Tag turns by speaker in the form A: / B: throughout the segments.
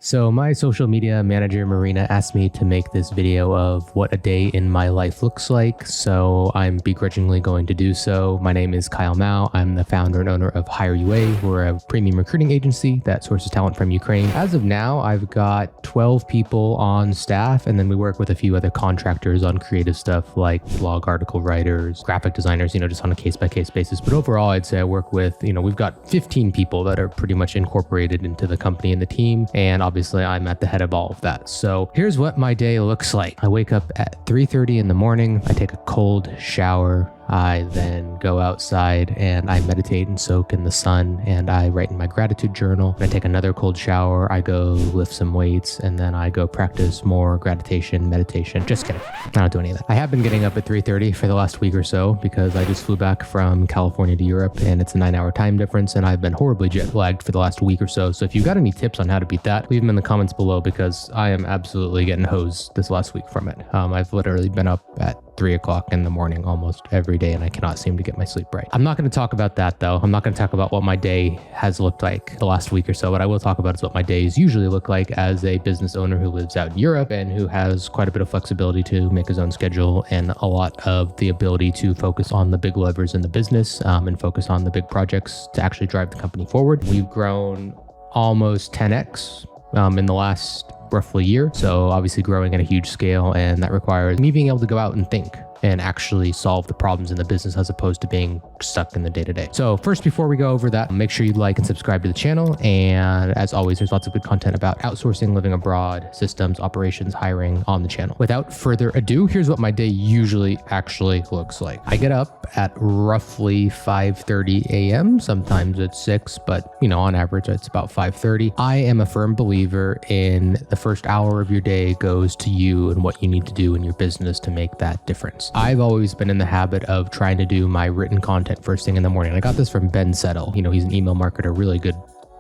A: So my social media manager, Marina, asked me to make this video of what a day in my life looks like. So I'm begrudgingly going to do so. My name is Kyle Mao. I'm the founder and owner of HireUA. We're a premium recruiting agency that sources talent from Ukraine. As of now, I've got 12 people on staff, and then we work with a few other contractors on creative stuff like blog article writers, graphic designers, just on a case-by-case basis. But overall, I'd say I work with, we've got 15 people that are pretty much incorporated into the company and the team. And obviously I'm at the head of all of that. So here's what my day looks like. I wake up at 3:30 in the morning. I take a cold shower. I then go outside and I meditate and soak in the sun, and I write in my gratitude journal. I take another cold shower. I go lift some weights, and then I go practice more meditation. Just kidding. I don't do any of that. I have been getting up at 3:30 for the last week or so because I just flew back from California to Europe, and it's a 9-hour time difference, and I've been horribly jet lagged for the last week or so. So if you've got any tips on how to beat that, leave them in the comments below because I am absolutely getting hosed this last week from it. I've literally been up at 3 o'clock in the morning almost every day, and I cannot seem to get my sleep right. I'm not going to talk about that though. I'm not going to talk about what my day has looked like the last week or so. What I will talk about is what my days usually look like as a business owner who lives out in Europe and who has quite a bit of flexibility to make his own schedule and a lot of the ability to focus on the big levers in the business and focus on the big projects to actually drive the company forward. We've grown almost 10x in the last roughly year. So obviously growing at a huge scale, and that requires me being able to go out and think and actually solve the problems in the business as opposed to being stuck in the day-to-day. So first, before we go over that, make sure you like and subscribe to the channel. And as always, there's lots of good content about outsourcing, living abroad, systems, operations, hiring on the channel. Without further ado, here's what my day usually actually looks like. I get up at roughly 5:30 a.m. Sometimes it's 6, but on average, it's about 5:30. I am a firm believer in the first hour of your day goes to you and what you need to do in your business to make that difference. I've always been in the habit of trying to do my written content first thing in the morning. I got this from Ben Settle. He's an email marketer, really good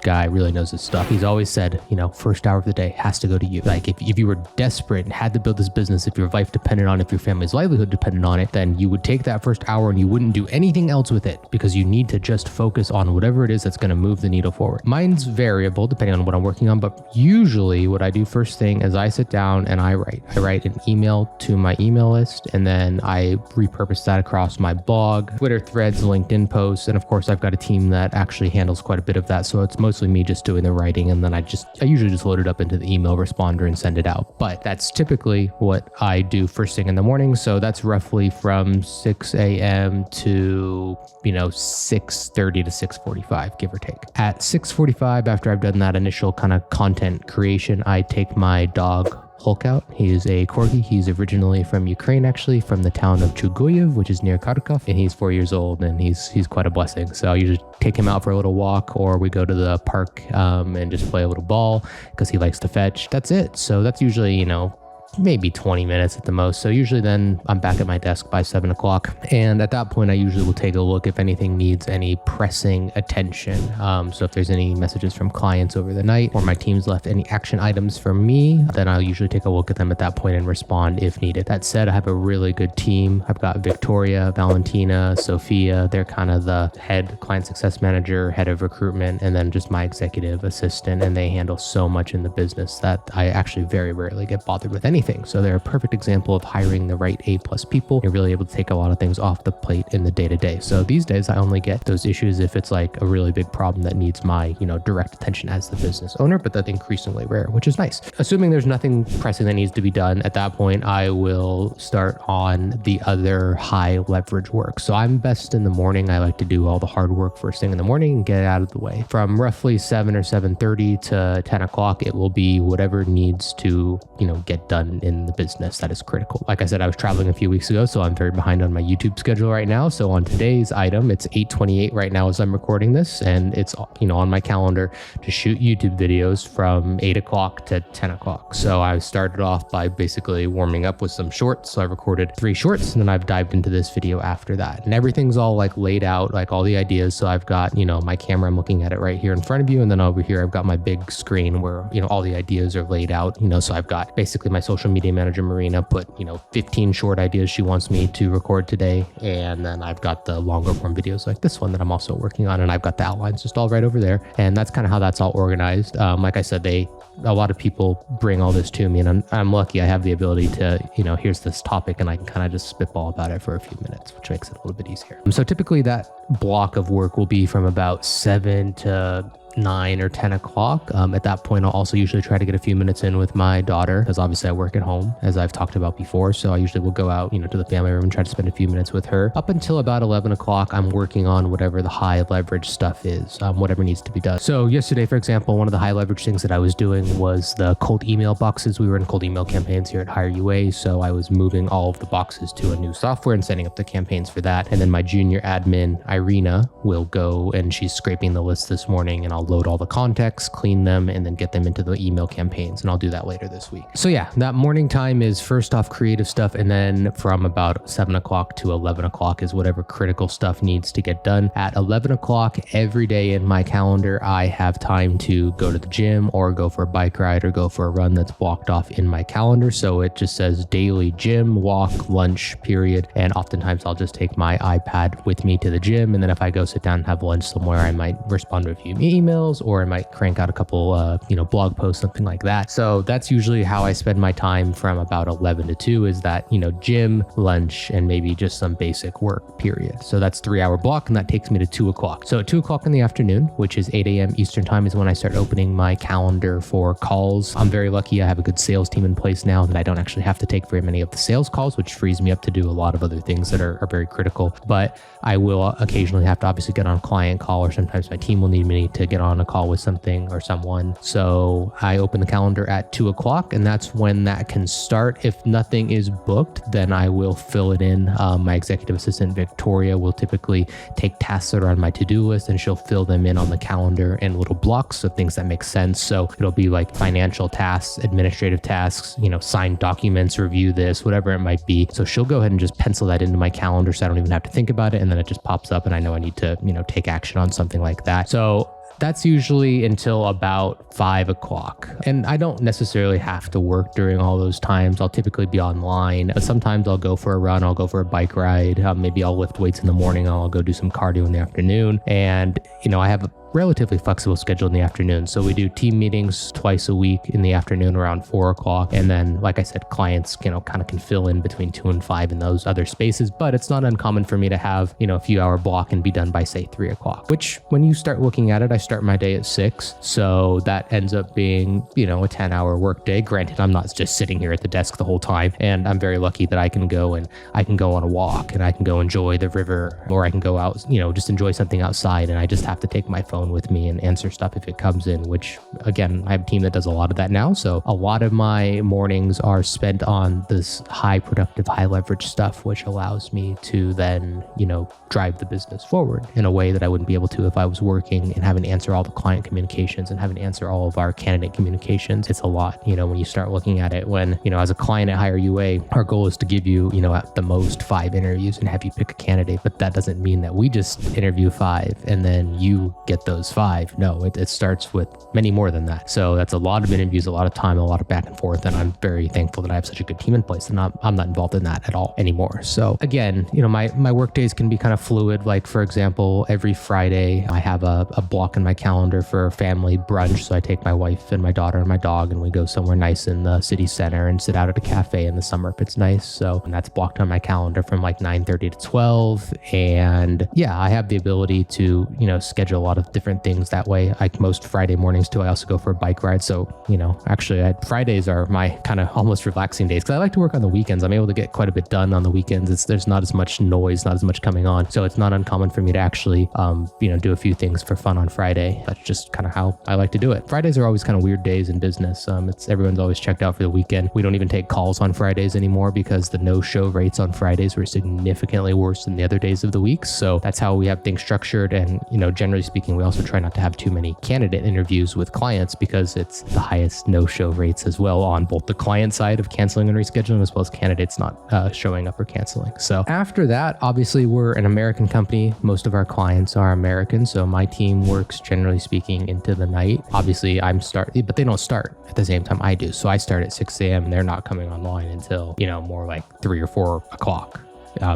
A: guy, really knows his stuff. He's always said, first hour of the day has to go to you. Like if you were desperate and had to build this business, if your life depended on it, if your family's livelihood depended on it, then you would take that first hour and you wouldn't do anything else with it because you need to just focus on whatever it is that's going to move the needle forward. Mine's variable depending on what I'm working on, but usually what I do first thing is I sit down and I write an email to my email list, and then I repurpose that across my blog, Twitter threads, LinkedIn posts, and of course I've got a team that actually handles quite a bit of that. So it's mostly me just doing the writing, and then I usually just load it up into the email responder and send it out. But that's typically what I do first thing in the morning. So that's roughly from 6 a.m. to 6:30 to 6:45, give or take. At 6:45, after I've done that initial kind of content creation, I take my dog Hulk out. He is a corgi. He's originally from Ukraine, actually, from the town of Chuguyev, which is near Kharkov, and he's 4 years old, and he's quite a blessing. So I usually take him out for a little walk, or we go to the park and just play a little ball because he likes to fetch. That's it. So that's usually, maybe 20 minutes at the most. So usually then I'm back at my desk by 7 o'clock. And at that point, I usually will take a look if anything needs any pressing attention. So if there's any messages from clients over the night, or my team's left any action items for me, then I'll usually take a look at them at that point and respond if needed. That said, I have a really good team. I've got Victoria, Valentina, Sophia. They're kind of the head client success manager, head of recruitment, and then just my executive assistant. And they handle so much in the business that I actually very rarely get bothered with anything. So they're a perfect example of hiring the right A+ people. You're really able to take a lot of things off the plate in the day-to-day. So these days I only get those issues if it's like a really big problem that needs my, direct attention as the business owner, but that's increasingly rare, which is nice. Assuming there's nothing pressing that needs to be done, at that point, I will start on the other high leverage work. So I'm best in the morning. I like to do all the hard work first thing in the morning and get it out of the way. From roughly 7 or 7:30 to 10 o'clock, it will be whatever needs to, get done in the business that is critical. Like I said, I was traveling a few weeks ago, so I'm very behind on my YouTube schedule right now. So on today's item, it's 8:28 right now as I'm recording this, and it's on my calendar to shoot YouTube videos from 8 o'clock to 10 o'clock. So I started off by basically warming up with some shorts. So I recorded 3 shorts, and then I've dived into this video after that. And everything's all like laid out, like all the ideas. So I've got, my camera, I'm looking at it right here in front of you. And then over here, I've got my big screen where, all the ideas are laid out, so I've got basically my social social media manager, Marina, put, 15 short ideas she wants me to record today. And then I've got the longer form videos like this one that I'm also working on. And I've got the outlines just all right over there. And that's kind of how that's all organized. Like I said, a lot of people bring all this to me, and I'm lucky I have the ability to, here's this topic and I can kind of just spitball about it for a few minutes, which makes it a little bit easier. So typically that block of work will be from about 7 to 9 or 10 o'clock. At that point, I'll also usually try to get a few minutes in with my daughter, because obviously I work at home, as I've talked about before. So I usually will go out, to the family room and try to spend a few minutes with her. Up until about 11 o'clock, I'm working on whatever the high leverage stuff is, whatever needs to be done. So yesterday, for example, one of the high leverage things that I was doing was the cold email boxes. We were in cold email campaigns here at HireUA. So I was moving all of the boxes to a new software and setting up the campaigns for that. And then my junior admin, Irina, will go and she's scraping the list this morning, and I'll load all the contacts, clean them, and then get them into the email campaigns. And I'll do that later this week. So yeah, that morning time is first off creative stuff. And then from about 7 o'clock to 11 o'clock is whatever critical stuff needs to get done. At 11 o'clock every day in my calendar, I have time to go to the gym or go for a bike ride or go for a run that's blocked off in my calendar. So it just says daily gym, walk, lunch, period. And oftentimes I'll just take my iPad with me to the gym. And then if I go sit down and have lunch somewhere, I might respond to a few emails, or I might crank out a couple, blog posts, something like that. So that's usually how I spend my time from about 11 to 2 is that, gym, lunch, and maybe just some basic work, period. So that's 3-hour block, and that takes me to 2 o'clock. So at 2 o'clock in the afternoon, which is 8 a.m. Eastern time, is when I start opening my calendar for calls. I'm very lucky. I have a good sales team in place now that I don't actually have to take very many of the sales calls, which frees me up to do a lot of other things that are very critical. But I will occasionally have to obviously get on a client call, or sometimes my team will need me to get on a call with something or someone. So I open the calendar at 2 o'clock, and that's when that can start. If nothing is booked, then I will fill it in. My executive assistant, Victoria, will typically take tasks that are on my to-do list, and she'll fill them in on the calendar in little blocks of things that make sense. So it'll be like financial tasks, administrative tasks, sign documents, review this, whatever it might be. So she'll go ahead and just pencil that into my calendar so I don't even have to think about it. And then it just pops up and I know I need to, take action on something like that. So that's usually until about 5 o'clock. And I don't necessarily have to work during all those times. I'll typically be online, but sometimes I'll go for a run, I'll go for a bike ride. Maybe I'll lift weights in the morning, I'll go do some cardio in the afternoon. And, I have a relatively flexible schedule in the afternoon. So we do team meetings twice a week in the afternoon around 4 o'clock. And then, like I said, clients, kind of can fill in between 2 and 5 in those other spaces. But it's not uncommon for me to have, a few hour block and be done by say 3 o'clock, which when you start looking at it, I start my day at 6. So that ends up being, a 10-hour work day. Granted, I'm not just sitting here at the desk the whole time. And I'm very lucky that I can go on a walk, and I can go enjoy the river, or I can go out, just enjoy something outside. And I just have to take my phone with me and answer stuff if it comes in, which again, I have a team that does a lot of that now. So a lot of my mornings are spent on this high productive, high leverage stuff, which allows me to then, drive the business forward in a way that I wouldn't be able to if I was working and having to answer all the client communications and having to answer all of our candidate communications. It's a lot, when you start looking at it. When, as a client at HireUA, our goal is to give you, at the most 5 interviews and have you pick a candidate. But that doesn't mean that we just interview 5 and then you get those 5. No, it starts with many more than that. So that's a lot of interviews, a lot of time, a lot of back and forth. And I'm very thankful that I have such a good team in place, and I'm not involved in that at all anymore. So again, my work days can be kind of fluid. Like for example, every Friday I have a block in my calendar for family brunch. So I take my wife and my daughter and my dog, and we go somewhere nice in the city center and sit out at a cafe in the summer if it's nice. So, and that's blocked on my calendar from like 9:30 to 12. And yeah, I have the ability to, schedule a lot of different things that way. Like most Friday mornings too, I also go for a bike ride. So, actually Fridays are my kind of almost relaxing days, because I like to work on the weekends. I'm able to get quite a bit done on the weekends. There's not as much noise, not as much coming on. So it's not uncommon for me to actually, do a few things for fun on Friday. That's just kind of how I like to do it. Fridays are always kind of weird days in business. Everyone's always checked out for the weekend. We don't even take calls on Fridays anymore because the no-show rates on Fridays were significantly worse than the other days of the week. So that's how we have things structured. And, generally speaking, we we also try not to have too many candidate interviews with clients because it's the highest no-show rates as well on both the client side of canceling and rescheduling as well as candidates not showing up or canceling. So after that, obviously we're an American company. Most of our clients are American. So my team works generally speaking into the night. Obviously but they don't start at the same time I do. So I start at 6 a.m. and they're not coming online until, more like 3 or 4 o'clock.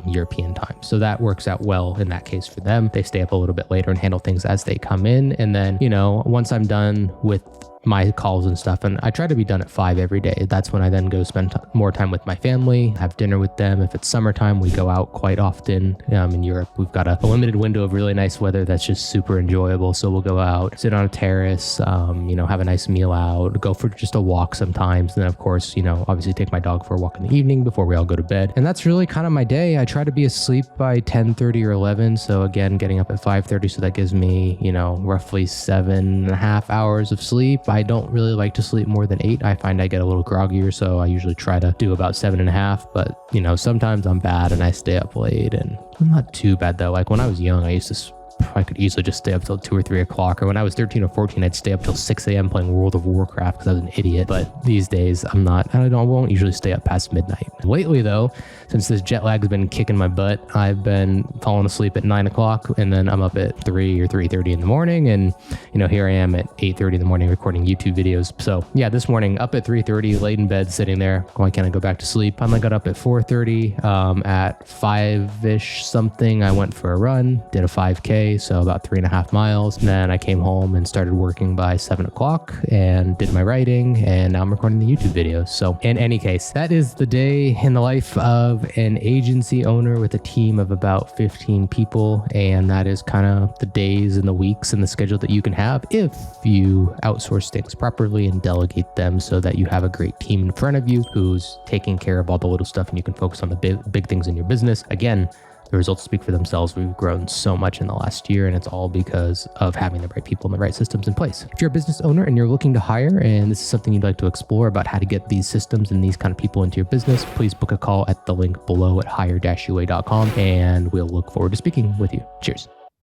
A: European time. So that works out well in that case for them. They stay up a little bit later and handle things as they come in. And then, once I'm done with my calls and stuff, and I try to be done at 5 every day. That's when I then go spend more time with my family, have dinner with them. If it's summertime, we go out quite often. In Europe, we've got a limited window of really nice weather that's just super enjoyable. So we'll go out, sit on a terrace, have a nice meal out, go for just a walk sometimes. And then of course, obviously take my dog for a walk in the evening before we all go to bed. And that's really kind of my day. I try to be asleep by 10:30 or 11. So again, getting up at 5:30. So that gives me, roughly 7.5 hours of sleep. I don't really like to sleep more than 8. I find I get a little groggier, so I usually try to do about 7.5. But, sometimes I'm bad and I stay up late, and I'm not too bad though. Like when I was young, I could easily just stay up till 2 or 3 o'clock. Or when I was 13 or 14, I'd stay up till 6 a.m. playing World of Warcraft because I was an idiot. But these days, I won't usually stay up past midnight. Lately though, since this jet lag has been kicking my butt, I've been falling asleep at 9 o'clock and then I'm up at 3 or 3:30 in the morning. And, here I am at 8:30 in the morning recording YouTube videos. So yeah, this morning up at 3:30, laid in bed, sitting there. Why can't I go back to sleep? Finally got up at 4:30. At 5-ish something, I went for a run, did a 5K. So about 3.5 miles. And then I came home and started working by 7 o'clock and did my writing. And now I'm recording the YouTube videos. So in any case, that is the day in the life of an agency owner with a team of about 15 people. And that is kind of the days and the weeks and the schedule that you can have if you outsource things properly and delegate them so that you have a great team in front of you who's taking care of all the little stuff and you can focus on the big things in your business. Again, the results speak for themselves. We've grown so much in the last year, and it's all because of having the right people and the right systems in place. If you're a business owner and you're looking to hire, and this is something you'd like to explore about how to get these systems and these kind of people into your business, please book a call at the link below at hire-ua.com, and we'll look forward to speaking with you. Cheers.